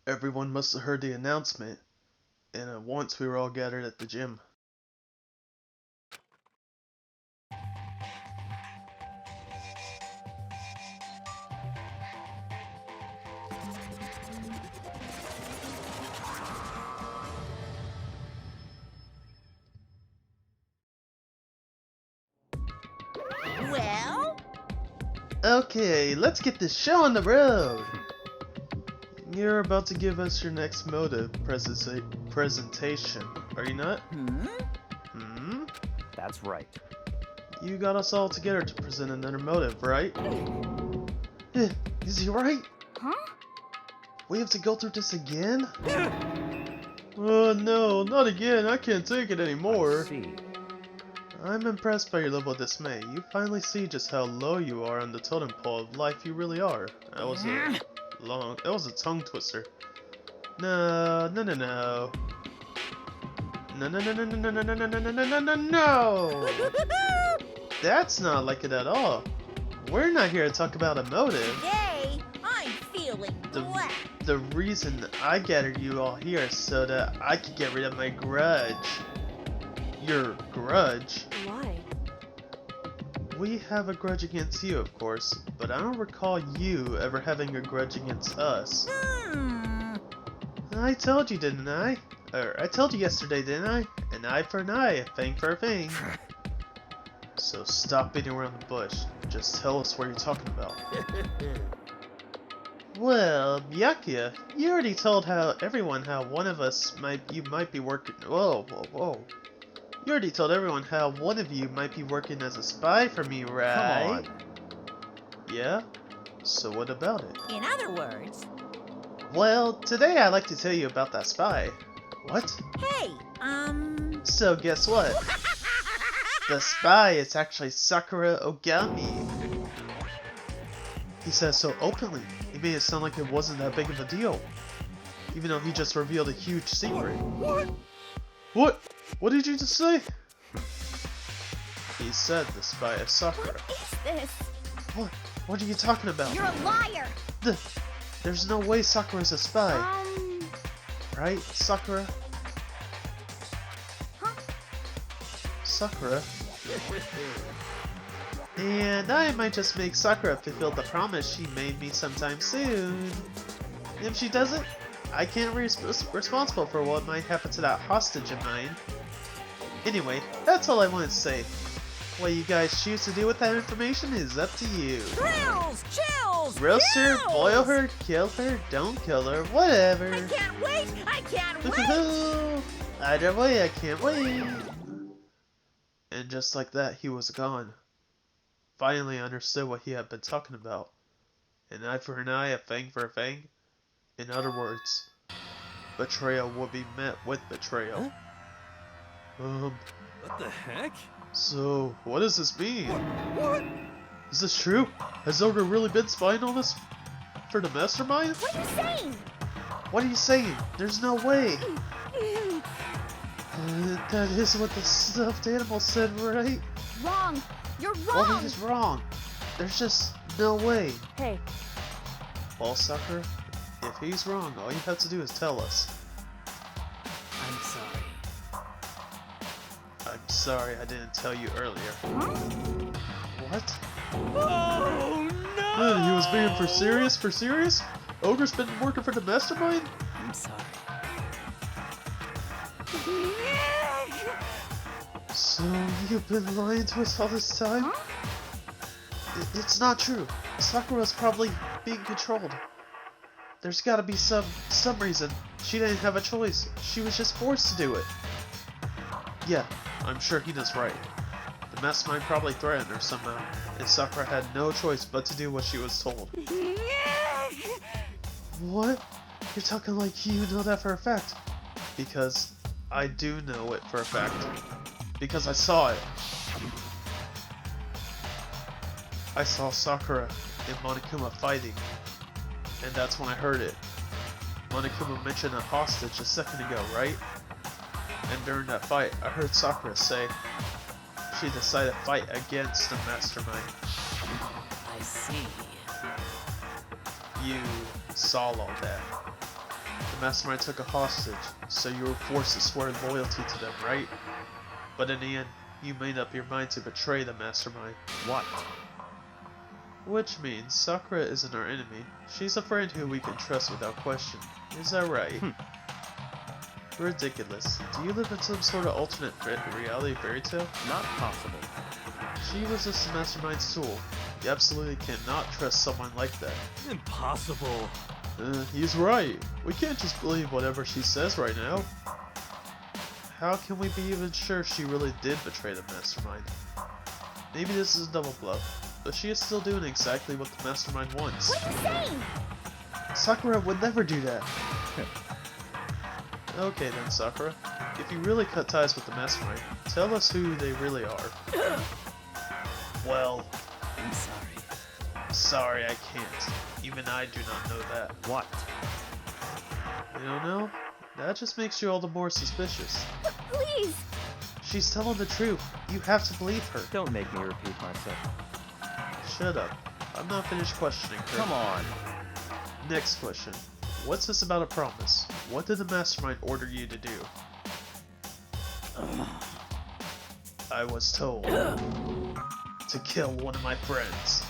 Everyone must have heard the announcement, and at once we were all gathered at the gym. Well? Okay, let's get this show on the road! You're about to give us your next motive presentation, are you not? Hmm? That's right. You got us all together to present another motive, right? Eh, is he right? Huh? We have to go through this again? Oh no, not again, I can't take it anymore. I see. I'm impressed by your level of dismay. You finally see just how low you are on the totem pole of life you really are. That was a tongue twister. No. No. No. That's not like it at all. We're not here to talk about a motive. Today, I'm feeling black. The reason I gathered you all here is so that I could get rid of my grudge. Your grudge? Why? We have a grudge against you, of course, but I don't recall you ever having a grudge against us. I told you, didn't I? I told you yesterday, didn't I? An eye for an eye, a fang for a fang. So stop beating around the bush. Just tell us what you're talking about. Well, Byakuya, you already told everyone how one of us might be working. Whoa. You already told everyone how one of you might be working as a spy for me, right? Come on. Yeah? So what about it? In other words, Well, today I'd like to tell you about that spy. What? hey, So guess what? The spy is actually Sakura Ogami. He says so openly. He made it sound like it wasn't that big of a deal. Even though he just revealed a huge secret. What? What did you just say? He said the spy is Sakura. what is this? What? What are you talking about? You're a liar! There's no way Sakura's a spy. Right, Sakura? Huh? Sakura? And I might just make Sakura fulfill the promise she made me sometime soon. If she doesn't, I can't be responsible for what might happen to that hostage of mine. Anyway, that's all I wanted to say. What you guys choose to do with that information is up to you. Thrills! Chills! Roast her, chills! boil her, kill her, don't kill her, whatever. I can't wait! I can't wait! Either way, I can't wait. And just like that, he was gone. Finally, I understood what he had been talking about. An eye for an eye, a fang for a fang. In other words, betrayal will be met with betrayal. What the heck? So, what does this mean? What? Is this true? Has Ogre really been spying on us for the mastermind? What are you saying? What are you saying? There's no way. That is what the stuffed animal said, right? Wrong! You're Well, wrong! he's wrong. There's just no way. Hey, Well, sucker, if he's wrong, all you have to do is tell us. I'm sorry. I'm sorry I didn't tell you earlier. huh? What? Oh no! He was being for serious? For serious? Ogre's been working for the mastermind? I'm sorry. So you've been lying to us all this time? Huh? It's not true. Sakura's probably being controlled. There's gotta be some reason. She didn't have a choice. She was just forced to do it. Yeah, I'm sure Hina's right. The mastermind probably threatened her somehow, and Sakura had no choice but to do what she was told. What? You're talking like you know that for a fact. Because I do know it for a fact. Because I saw it. I saw Sakura and Monokuma fighting. And that's when I heard it. Monokuma mentioned a hostage a second ago, right? And during that fight, I heard Sakura say she decided to fight against the mastermind. I see. You saw all that. The mastermind took a hostage, so you were forced to swear loyalty to them, right? But in the end, you made up your mind to betray the mastermind. What? Which means Sakura isn't our enemy. She's a friend who we can trust without question. Is that right? Ridiculous. Do you live in some sort of alternate reality fairy tale? Not possible. She was just the mastermind's tool. You absolutely cannot trust someone like that. Impossible. He's right. We can't just believe whatever she says right now. How can we be even sure she really did betray the mastermind? Maybe this is a double bluff, but she is still doing exactly what the mastermind wants. What are you saying? Sakura would never do that. Okay then, Sakura. If you really cut ties with the mastermind, tell us who they really are. Well, I'm sorry. sorry I can't. Even I do not know that. What? You don't know? That just makes you all the more suspicious. Please! She's telling the truth. You have to believe her. Don't make me repeat myself. Shut up. I'm not finished questioning her. Come on. Next question. What's this about a promise? What did the mastermind order you to do? I was told to kill one of my friends.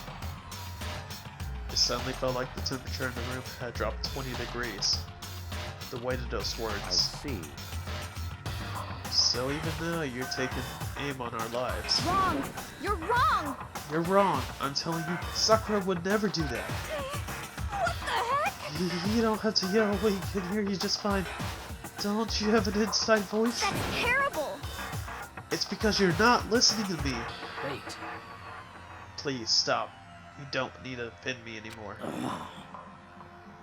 It suddenly felt like the temperature in the room had dropped 20 degrees. The weight of those I words. see. So even now you're taking aim on our lives. Wrong! You're wrong! You're wrong. I'm telling you, Sakura would never do that. What the heck? You don't have to yell. We can hear you just fine. Don't you have an inside voice? That's terrible! It's because you're not listening to me. Wait. Please stop. You don't need to offend me anymore.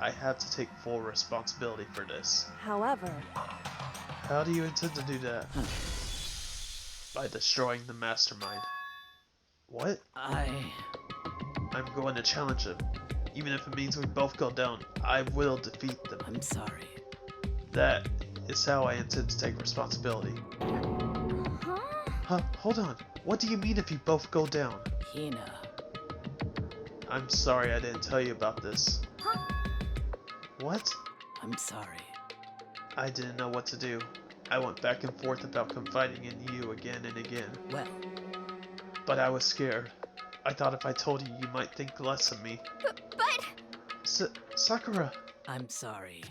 I have to take full responsibility for this. However, How do you intend to do that? By destroying the mastermind. What? I'm going to challenge them. Even if it means we both go down, I will defeat them. I'm sorry. That is how I intend to take responsibility. Huh? Huh? Hold on. What do you mean if you both go down? Hina. I'm sorry I didn't tell you about this. Huh? What? I'm sorry. I didn't know what to do. I went back and forth about confiding in you again and again. Well, But I was scared. I thought if I told you, you might think less of me. But... Sakura! I'm sorry.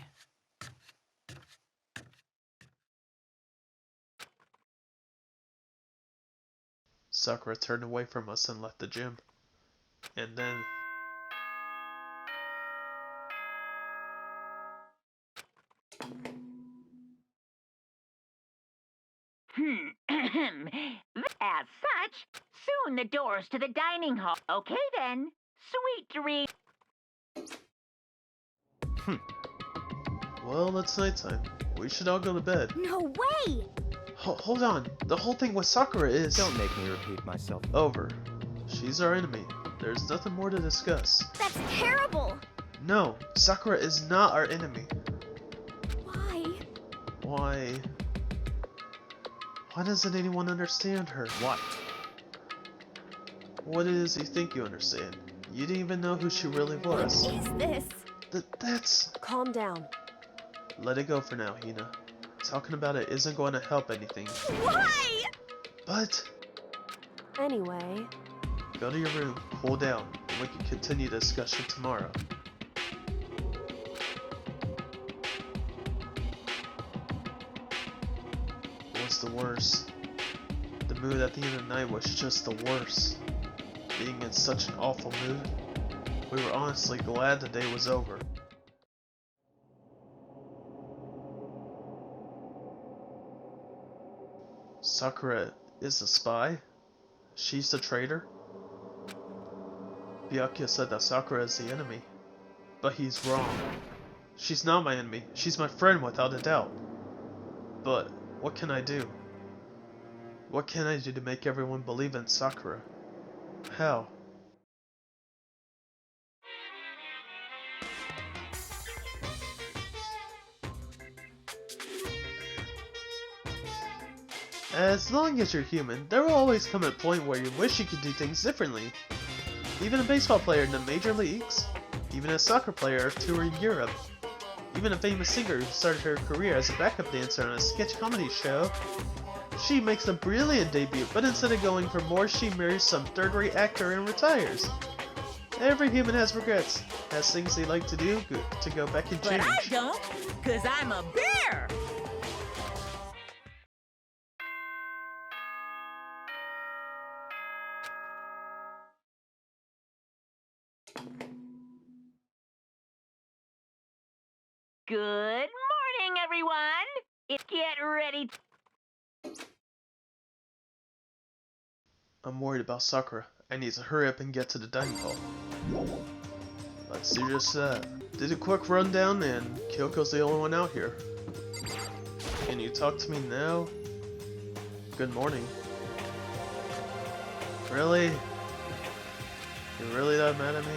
Sakura turned away from us and left the gym. And then... As such, soon the doors to the dining hall. Okay then. Sweet dreams. Well, it's nighttime. We should all go to bed. No way! Hold on. The whole thing with Sakura is... Don't make me repeat myself. over. She's our enemy. There's nothing more to discuss. That's terrible! No, Sakura is not our enemy. Why? Why doesn't anyone understand her? What? What is you think you understand? You didn't even know who she really was. What is this? That's... calm down. Let it go for now, Hina. Talking about it isn't going to help anything. Why? But... Anyway, go to your room, cool down, and we can continue the discussion tomorrow. What's the worst? The mood at the end of the night was just the worst. Being in such an awful mood, we were honestly glad the day was over. Sakura is a spy? She's the traitor? Byakuya said that Sakura is the enemy. But he's wrong. She's not my enemy. She's my friend without a doubt. But what can I do? What can I do to make everyone believe in Sakura? How? As long as you're human, there will always come a point where you wish you could do things differently. Even a baseball player in the major leagues, even a soccer player touring Europe. even a famous singer who started her career as a backup dancer on a sketch comedy show. She makes a brilliant debut, but instead of going for more, she marries some third-rate actor and retires. Every human has regrets, has things they like to do to go back and change. But I don't, 'cause I'm a bear! Good morning, everyone! Get ready I'm worried about Sakura. I need to hurry up and get to the dining hall. Let's do just that. Did a quick rundown, and Kyoko's the only one out here. Can you talk to me now? Good morning. Really? You're really that mad at me?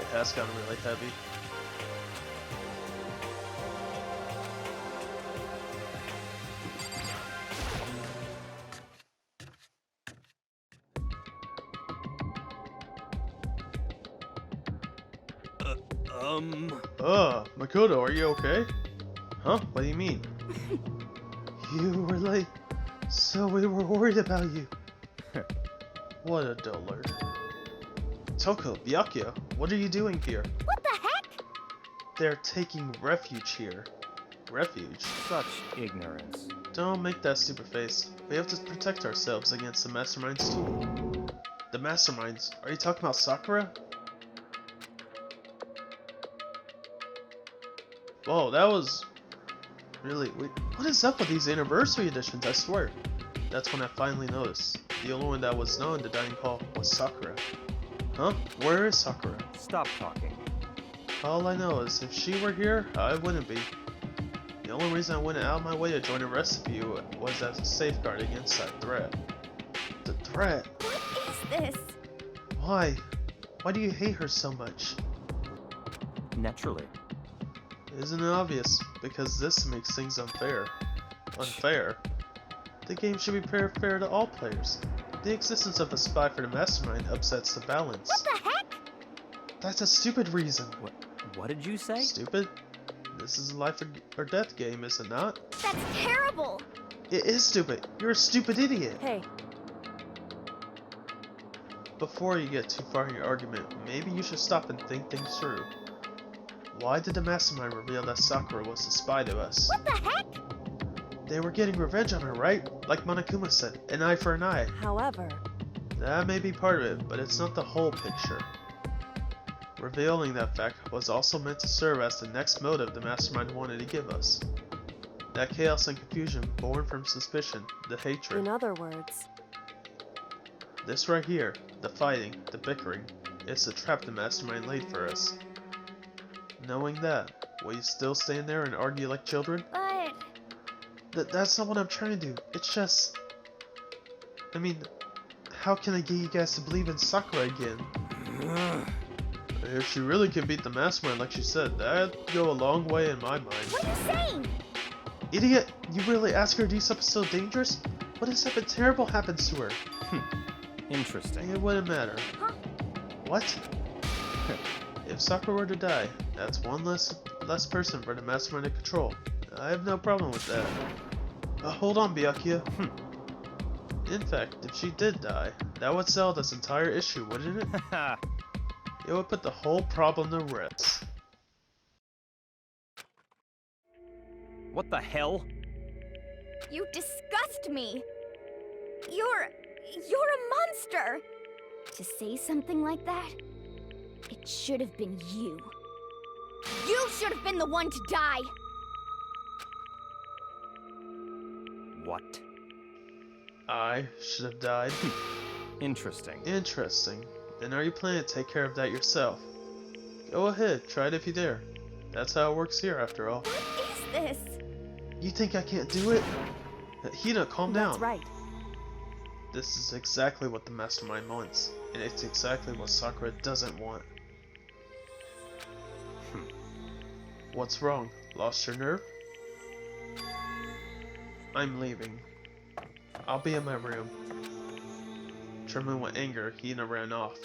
It has gotten really heavy. Makoto, are you okay? Huh? What do you mean? You were late, so we were worried about you. What a dullard. Toko, Byakuya, what are you doing here? What the heck? They're taking refuge here. Refuge? Such ignorance. Don't make that stupid face. We have to protect ourselves against the Masterminds too. The Masterminds? Are you talking about Sakura? Whoa, that was really weird. What is up with these anniversary editions, I swear? That's when I finally noticed. The only one that was known in the dining hall was Sakura. Huh? Where is Sakura? Stop talking. All I know is if she were here, I wouldn't be. The only reason I went out of my way to join the rest of you was as a safeguard against that threat. The threat? What is this? Why? Why do you hate her so much? Naturally. Isn't it obvious? Because this makes things unfair. Unfair? The game should be fair to all players. The existence of a spy for the Mastermind upsets the balance. What the heck? That's a stupid reason. What did you say? Stupid? This is a life or death game, is it not? That's terrible. It is stupid. You're a stupid idiot. Hey, Before you get too far in your argument, maybe you should stop and think things through. Why did the Mastermind reveal that Sakura was a spy to us? What the heck? They were getting revenge on her, right? Like Monokuma said, an eye for an eye. however, That may be part of it, but it's not the whole picture. Revealing that fact was also meant to serve as the next motive the Mastermind wanted to give us. That chaos and confusion born from suspicion, the hatred. in other words, This right here, the fighting, the bickering, is the trap the Mastermind laid for us. Knowing that, will you still stand there and argue like children? But That's not what I'm trying to do. It's just... I mean, how can I get you guys to believe in Sakura again? If she really can beat the Mastermind like she said, that'd go a long way in my mind. what are you saying? Idiot! You really ask her to do something so dangerous? What if something terrible happens to her? Interesting. It wouldn't matter. Huh? What? If Sakura were to die, that's one less person for the Mastermind to control. I have no problem with that. Hold on, Byakuya. In fact, if she did die, that would settle this entire issue, wouldn't it? It would put the whole problem to rest. What the hell? You disgust me. You're a monster. To say something like that, it should have been you. You should have been the one to die. What? I should have died. Interesting. Interesting. Then are you planning to take care of that yourself? Go ahead, try it if you dare. That's how it works here, after all. What is this? You think I can't do it? Hina, calm down. that's right. This is exactly what the Mastermind wants, and it's exactly what Sakura doesn't want. What's wrong? Lost your nerve? I'm leaving. I'll be in my room. Trembling with anger, Hina ran off.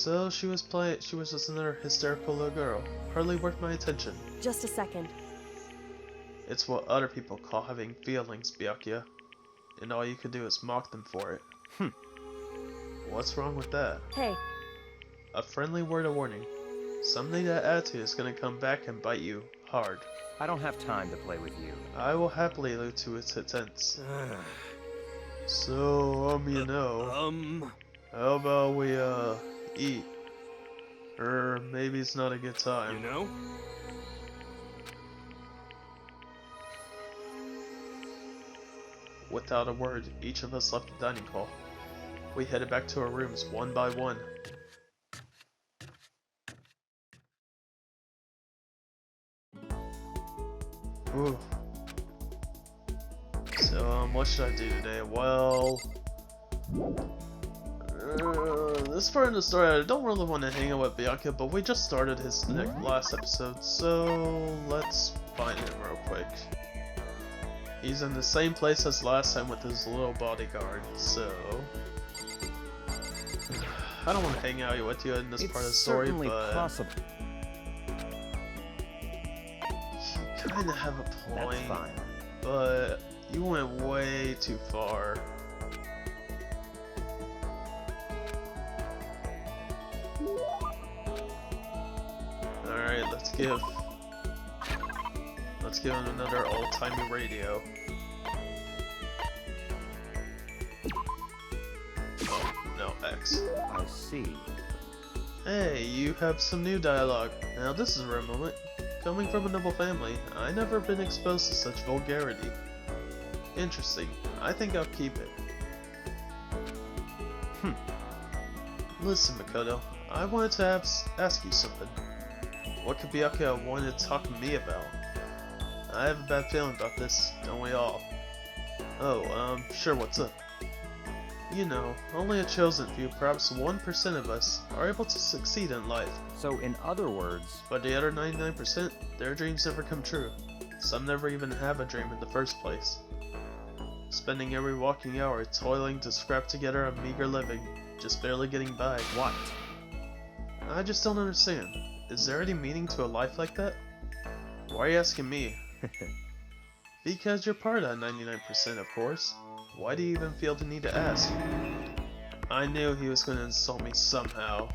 So she was just another hysterical little girl, hardly worth my attention. Just a second. It's what other people call having feelings, Byakuya. And all you could do is mock them for it. What's wrong with that? Hey, A friendly word of warning. Someday that attitude is gonna come back and bite you hard. I don't have time to play with you. I will happily allude to its intents. So, you know, how about we, eat? Or maybe it's not a good time. You know? Without a word, each of us left the dining hall. We headed back to our rooms one by one. Ooh. So, what should I do today? Well, this part of the story, I don't really want to hang out with Byakuya, but we just started his last episode, so let's find him real quick. He's in the same place as last time with his little bodyguard, so I don't want to hang out with you in this part of the story, certainly but possible. you kind of have a point. That's fine. But you went way too far. Alright, let's give him another old-timey radio. Oh, no, X. I see. Hey, you have some new dialogue. Now this is a rare moment. Coming from a noble family, I never been exposed to such vulgarity. Interesting. I think I'll keep it. Listen, Makoto, I wanted to ask you something. What could Byakuya want to talk to me about? I have a bad feeling about this, don't we all? Oh, sure, what's up? You know, only a chosen few, perhaps 1% of us, are able to succeed in life. So, in other words, But the other 99%, their dreams never come true. Some never even have a dream in the first place. Spending every walking hour toiling to scrap together a meager living, just barely getting by. what? I just don't understand. Is there any meaning to a life like that? Why are you asking me? Because you're part of that 99%, of course. Why do you even feel the need to ask? I knew he was going to insult me somehow.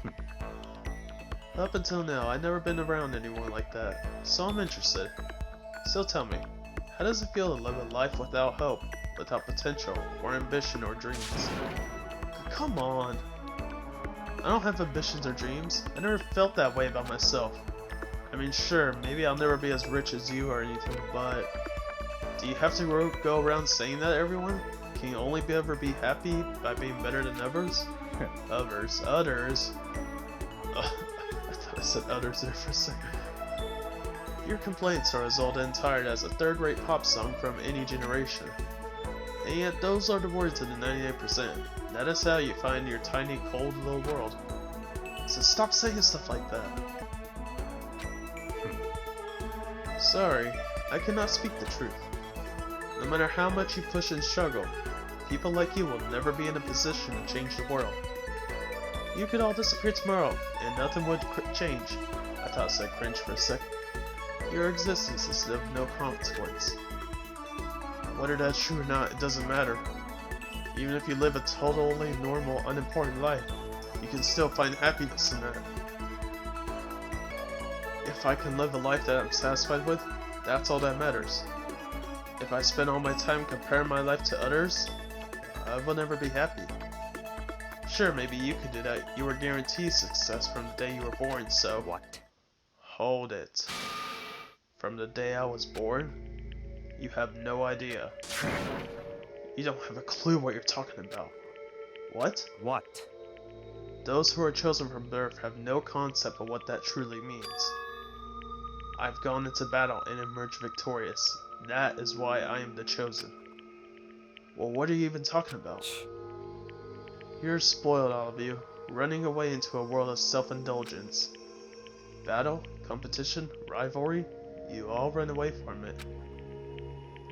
Up until now, I've never been around anyone like that, so I'm interested. So tell me, how does it feel to live a life without hope, without potential, or ambition or dreams? Come on. I don't have ambitions or dreams. I never felt that way about myself. I mean, sure, maybe I'll never be as rich as you or anything, but do you have to go around saying that to everyone? Can you only ever be happy by being better than others? Others. I thought I said others there for a second. Your complaints are as old and tired as a third-rate pop song from any generation. And yet those are the words of the 98%. That is how you find your tiny, cold little world. So stop saying stuff like that. Sorry, I cannot speak the truth. No matter how much you push and struggle, people like you will never be in a position to change the world. You could all disappear tomorrow, and nothing would change. I thought I said cringe for a second. Your existence is of no consequence. Whether that's true or not, it doesn't matter. Even if you live a totally normal, unimportant life, you can still find happiness in that. If I can live a life that I'm satisfied with, that's all that matters. If I spend all my time comparing my life to others, I will never be happy. Sure, maybe you could do that. You were guaranteed success from the day you were born, so... What? Hold it. From the day I was born? You have no idea. You don't have a clue what you're talking about. What? What? Those who are chosen from birth have no concept of what that truly means. I've gone into battle and emerged victorious. That is why I am the chosen. Well, what are you even talking about? You're spoiled, all of you, running away into a world of self-indulgence. Battle, competition, rivalry, you all run away from it.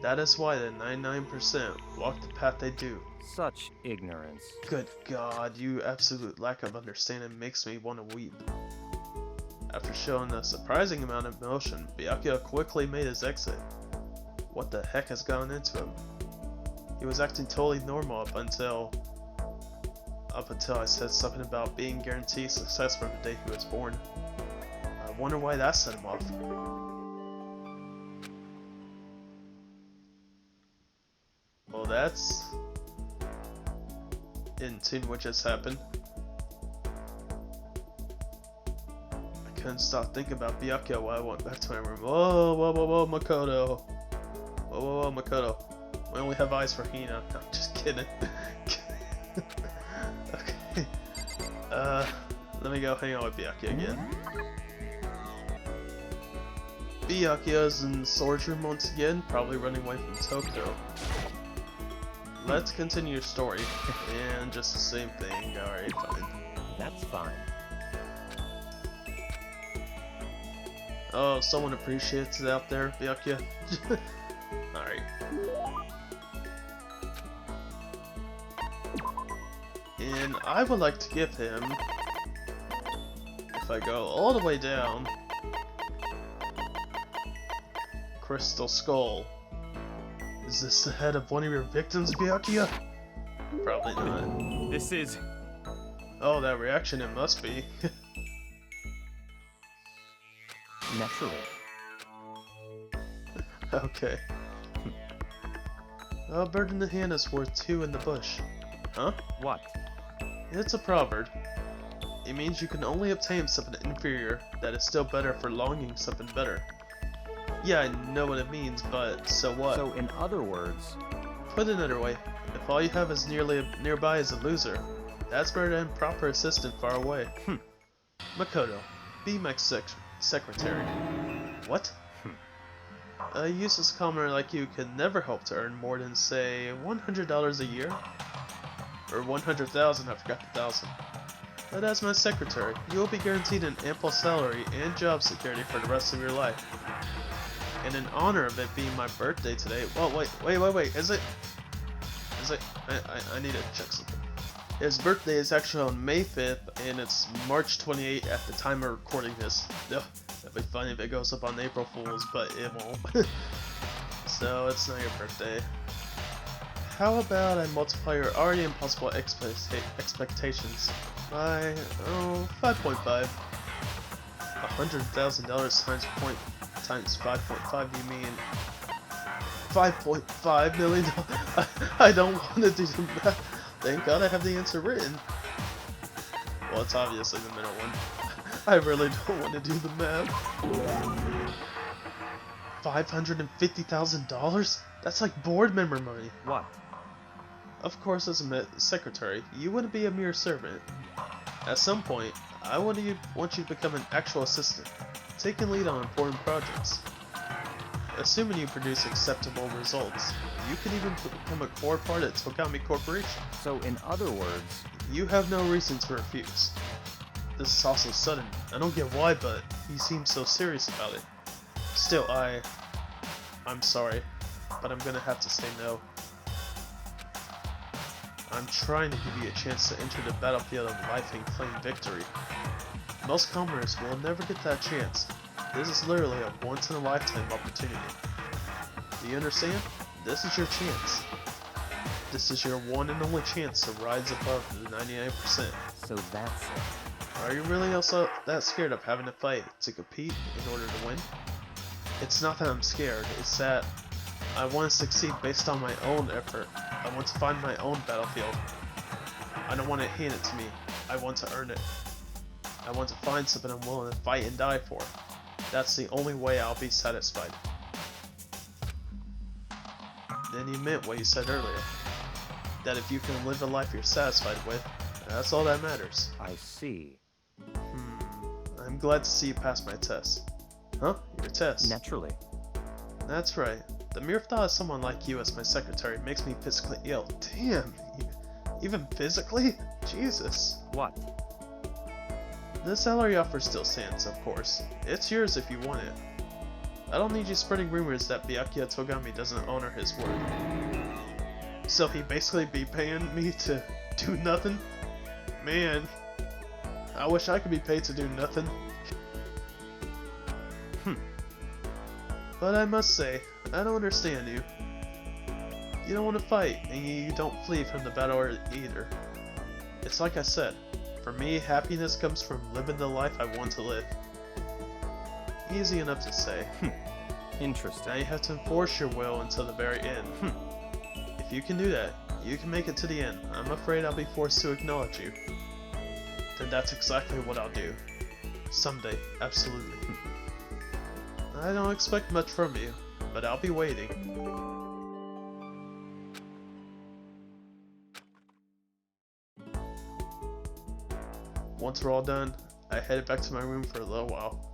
That is why the 99% walk the path they do. Such ignorance. Good God, you absolute lack of understanding makes me want to weep. After showing a surprising amount of emotion, Byakuya quickly made his exit. What the heck has gone into him? He was acting totally normal up until I said something about being guaranteed success from the day he was born. I wonder why that set him off. Well, that's in tune what just happened. I couldn't stop thinking about Byakuya while I went back to my room. Whoa, whoa, whoa, whoa, Makoto. Whoa, whoa, whoa, Makoto. We only have eyes for Hina. I'm just kidding. Okay. Let me go hang out with Byakuya again. Byakuya's in the storage room once again, probably running away from Tokyo. Let's continue your story. And just the same thing. Alright, fine. That's fine. Oh, someone appreciates it out there, Byakuya. Alright. And I would like to give him, if I go all the way down, Crystal Skull. Is this the head of one of your victims, Byakuya? Probably not. This is... Oh, that reaction, it must be. Naturally. Okay. A bird in the hand is worth two in the bush. Huh? What? It's a proverb. It means you can only obtain something inferior that is still better for longing something better. Yeah, I know what it means, but so what? So, in other words... Put it another way, if all you have is nearby is a loser, that's better than proper assistant far away. Makoto, be my secretary. What? A useless commoner like you could never hope to earn more than, say, $100 a year? Or 100,000, I forgot the thousand. But as my secretary, you will be guaranteed an ample salary and job security for the rest of your life. And in honor of it being my birthday today, well, wait, is it? I need to check something. His birthday is actually on May 5th, and it's March 28th at the time of recording this. Ugh, that'd be funny if it goes up on April Fool's, but it won't. So, it's not your birthday. How about I multiply your already impossible expectations by, 5.5. $100,000 times 5.5, you mean $5.5 million? I don't want to do the math. Thank God I have the answer written. Well, it's obviously the middle one. I really don't want to do the math. $550,000? That's like board member money. What? Of course, as a secretary, you wouldn't be a mere servant. At some point, I want you to become an actual assistant, taking lead on important projects. Assuming you produce acceptable results, you can even become a core part of Togami Corporation. So, in other words... You have no reason to refuse. This is also sudden. I don't get why, but he seems so serious about it. Still, I'm sorry, but I'm gonna have to say no. I'm trying to give you a chance to enter the battlefield of life and claim victory. Most commoners will never get that chance. This is literally a once-in-a-lifetime opportunity. Do you understand? This is your chance. This is your one and only chance to rise above the 99%. So that's it. Are you really also that scared of having to fight to compete in order to win? It's not that I'm scared, it's that I want to succeed based on my own effort. I want to find my own battlefield. I don't want it handed to me. I want to earn it. I want to find something I'm willing to fight and die for. That's the only way I'll be satisfied. Then you meant what you said earlier. That if you can live a life you're satisfied with, that's all that matters. I see. I'm glad to see you pass my test. Huh? Your test? Naturally. That's right. The mere thought of someone like you as my secretary makes me physically ill. Damn! Even physically? Jesus. What? The salary offer still stands, of course. It's yours if you want it. I don't need you spreading rumors that Byakuya Togami doesn't honor his word. So he basically be paying me to do nothing? Man, I wish I could be paid to do nothing. But I must say, I don't understand you. You don't want to fight, and you don't flee from the battle either. It's like I said, for me, happiness comes from living the life I want to live. Easy enough to say. Interesting. Now you have to enforce your will until the very end. If you can do that, you can make it to the end. I'm afraid I'll be forced to acknowledge you. Then that's exactly what I'll do. Someday, absolutely. I don't expect much from you, but I'll be waiting. Once we're all done, I headed back to my room for a little while.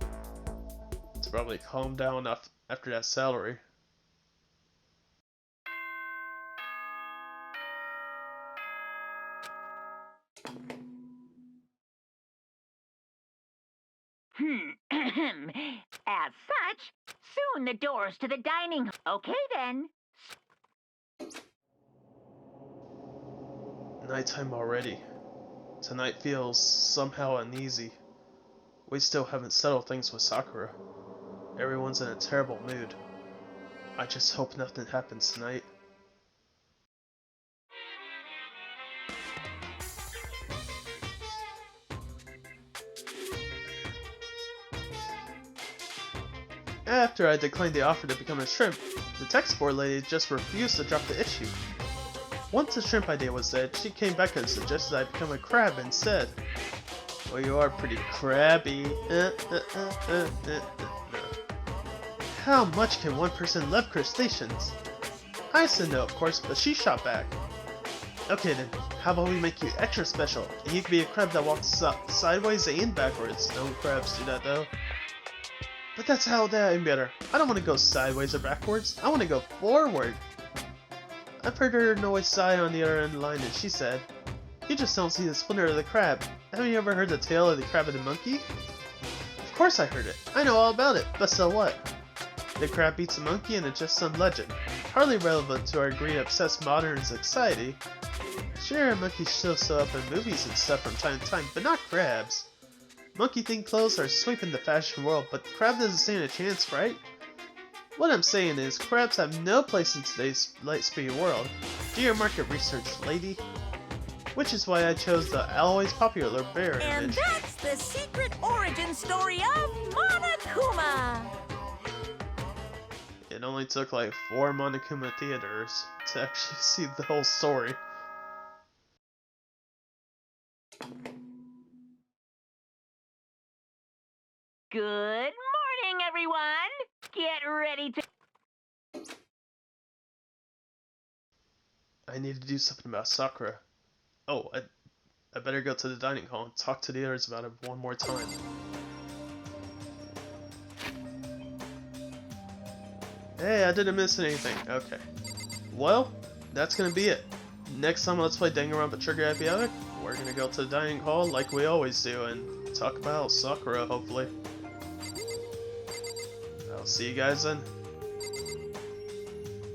To probably calm down after that salary. As such, soon the doors to the dining hall. Okay then. Nighttime already. Tonight feels somehow uneasy. We still haven't settled things with Sakura. Everyone's in a terrible mood. I just hope nothing happens tonight. After I declined the offer to become a shrimp, the tech support lady just refused to drop the issue. Once the shrimp idea was dead, she came back and suggested I become a crab instead. Well, you are pretty crabby. How much can one person love crustaceans? I said no, of course, but she shot back. Okay then, how about we make you extra special, and you can be a crab that walks sideways and backwards. No crabs do that though. But that's how that better. I don't want to go sideways or backwards. I want to go forward. I've heard her noise sigh on the other end of the line, and she said, "You just don't see the splinter of the crab. Haven't you ever heard the tale of the crab and the monkey?" Of course I heard it. I know all about it. But so what? The crab beats the monkey, and it's just some legend. Hardly relevant to our greed obsessed modern society. Sure, monkeys still show up in movies and stuff from time to time, but not crabs. Monkey-themed clothes are sweeping the fashion world, but crab doesn't stand a chance, right? What I'm saying is, crabs have no place in today's light-speed world. Do your market research, lady. Which is why I chose the always popular bear And image. that's the secret origin story of Monokuma. It only took like 4 Monokuma theaters to actually see the whole story. Good morning, everyone. Get ready to... I need to do something about Sakura. Oh, I better go to the dining hall and talk to the others about it one more time. Hey, I didn't miss anything. Okay. Well, that's gonna be it. Next time let's play Danganronpa Trigger Happy Havoc, we're gonna go to the dining hall like we always do and talk about Sakura, hopefully. I'll see you guys then.